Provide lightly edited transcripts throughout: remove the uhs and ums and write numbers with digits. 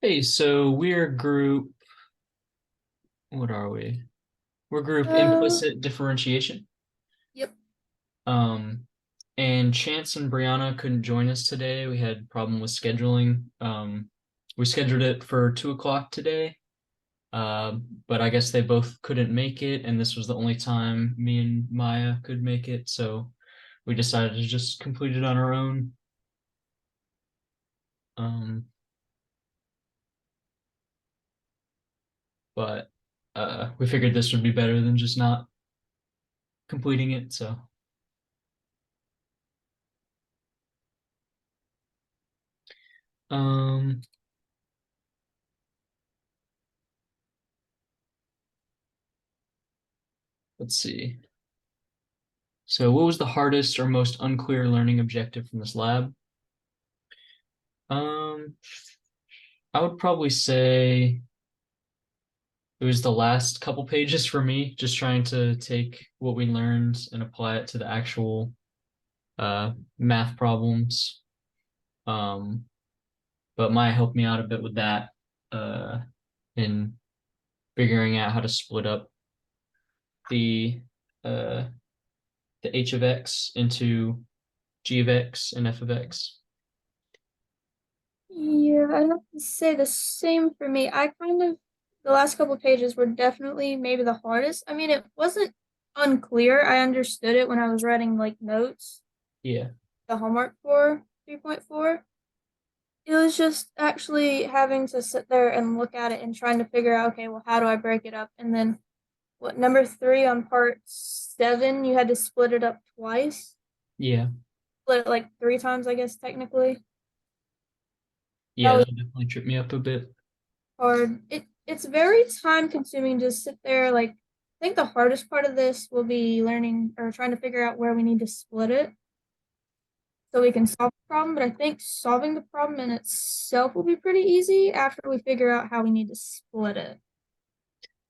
Hey, so we're group, what are we? We're group Uh, implicit differentiation. yep. Um, and Chance and Brianna couldn't join us today. We had a problem with scheduling. We scheduled it for 2 o'clock today. But I guess they both couldn't make it, and this was the only time me and Maya could make it, so we decided to just complete it on our own. Um, but we figured this would be better than just not completing it, so um let's see. So, what was the hardest or most unclear learning objective from this lab? Um, I would probably say it was the last couple pages for me, just trying to take what we learned and apply it to the actual math problems. Um, but Maya helped me out a bit with that in figuring out how to split up the uh, the h of x into g of x and f of x. Yeah, I'd have to say the same for me. The last couple pages were definitely maybe the hardest. I mean, it wasn't unclear. I understood it when I was writing like notes, Yeah, the homework for 3.4. It was just actually having to sit there and look at it and trying to figure out, okay, well, how do I break it up? And then what, number three on part seven, you had to split it up twice. yeah, Split it like three times, I guess, technically. That yeah. was That definitely tripped me up a bit. hard. It's very time consuming to sit there. Like, I think the hardest part of this will be learning or trying to figure out where we need to split it so we can solve the problem. But I think solving the problem in itself will be pretty easy after we figure out how we need to split it.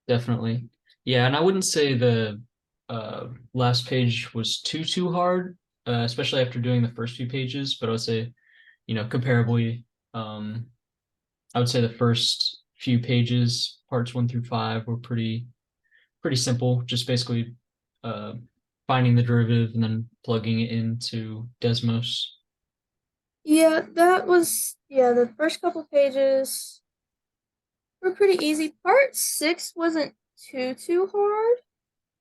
Definitely. Yeah, and I wouldn't say the last page was too hard, especially after doing the first few pages, but I would say, comparably, um, I would say the first few pages, parts 1 through 5, were pretty simple, just basically uh finding the derivative and then plugging it into Desmos. Yeah, the first couple pages were pretty easy. Part six wasn't too hard,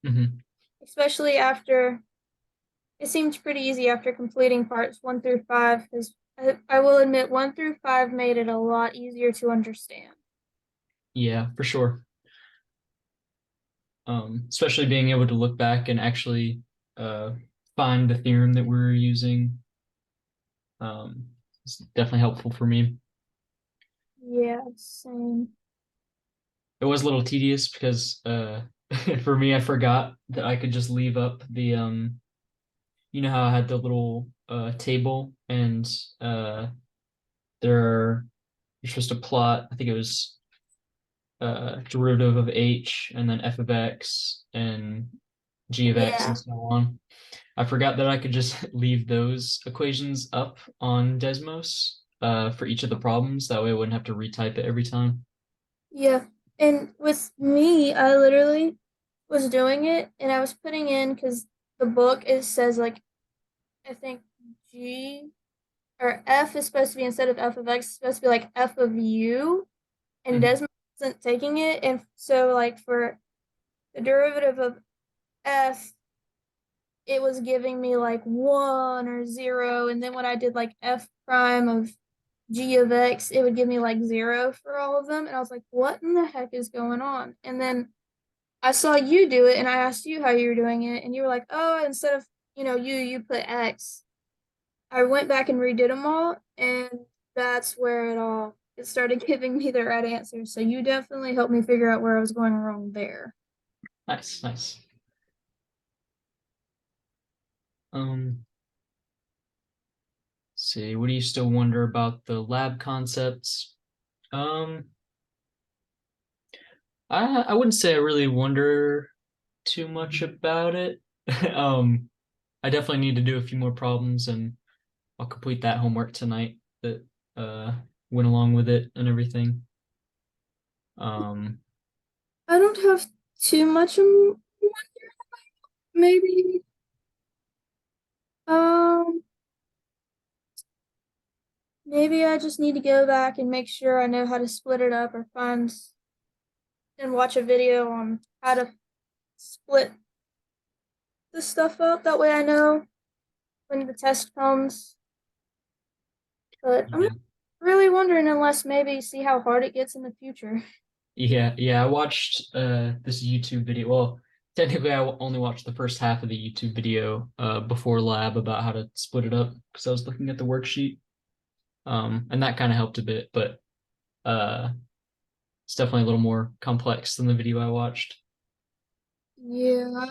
Hmm. especially after it seemed pretty easy after completing parts one through five, because I will admit, one through five made it a lot easier to understand. Yeah, for sure. Especially being able to look back and actually uh find the theorem that we're using. It's definitely helpful for me. Yeah, same. It was a little tedious because for me I forgot that I could just leave up the how I had the little table and there you're supposed to plot, I think it was derivative of h and then f of x and g of x and Yeah. so on. I forgot that I could just leave those equations up on Desmos for each of the problems. That way I wouldn't have to retype it every time. Yeah. And with me, I literally was doing it and I was putting in because the book it says like I think G or F is supposed to be instead of f of x, it's supposed to be like f of u, and Mhm. Desmond wasn't taking it, and so like for the derivative of f, it was giving me like one or zero, and then when I did like f prime of g of x, it would give me like zero for all of them, and I was like, what in the heck is going on? And then I saw you do it, and I asked you how you were doing it, and you were like, oh, instead of you put x. I went back and redid them all, and that's where it started giving me the right answer. So you definitely helped me figure out where I was going wrong there. Nice, nice. Um, see, what do you still wonder about the lab concepts? Um, I wouldn't say I really wonder too much about it. Um, I definitely need to do a few more problems and I'll complete that homework tonight that went along with it and everything. Um, I don't have too much maybe. Um, Maybe I just need to go back and make sure I know how to split it up or find and watch a video on how to split the stuff up. That way I know when the test comes. But I'm yeah, not really wondering unless maybe see how hard it gets in the future. yeah. I watched this YouTube video. Well, technically, only watched the first half of the YouTube video before lab about how to split it up because I was looking at the worksheet. And that kind of helped a bit, but uh, it's definitely a little more complex than the video I watched. Yeah.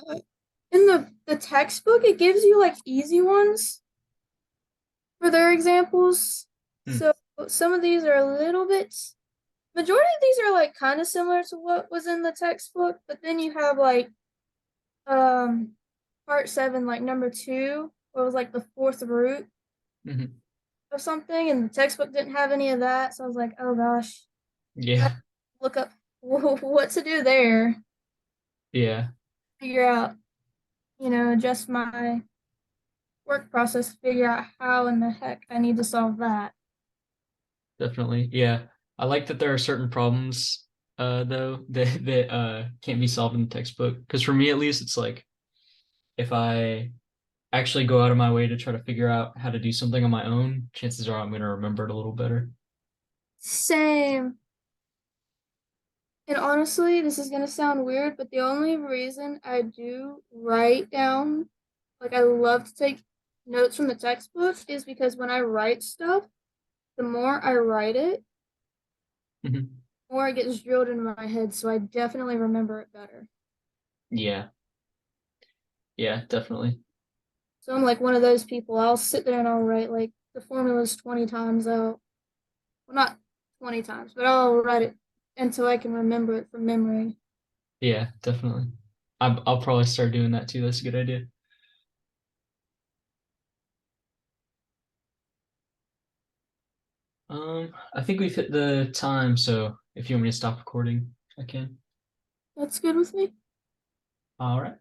In the textbook, it gives you like easy ones for their examples. Hmm. So some of these are a little bit majority of these are like kind of similar to what was in the textbook, but then you have like um part 7 like number 2 where it was like the fourth root Hmm. of something and the textbook didn't have any of that, so I was like, oh gosh, I Yeah, look up what to do there, yeah, figure out, adjust my work process, figure out how in the heck I need to solve that. definitely. Yeah, I like that there are certain problems though that can't be solved in the textbook. Because for me at least, it's like if I actually go out of my way to try to figure out how to do something on my own, chances are I'm going to remember it a little better. Same. And honestly, this is gonna sound weird, but the only reason I do write down, like I love to take notes from the textbook, is because when I write stuff, the more I write it, Hmm. the more it gets drilled into my head, so I definitely remember it better. Yeah, yeah, definitely. So I'm like one of those people. I'll sit there and I'll write like the formulas 20 times out. Well, not 20 times, but I'll write it until I can remember it from memory. Yeah, definitely. I'll probably start doing that too. That's a good idea. I think we've hit the time, so if you want me to stop recording, I can. That's good with me. All right.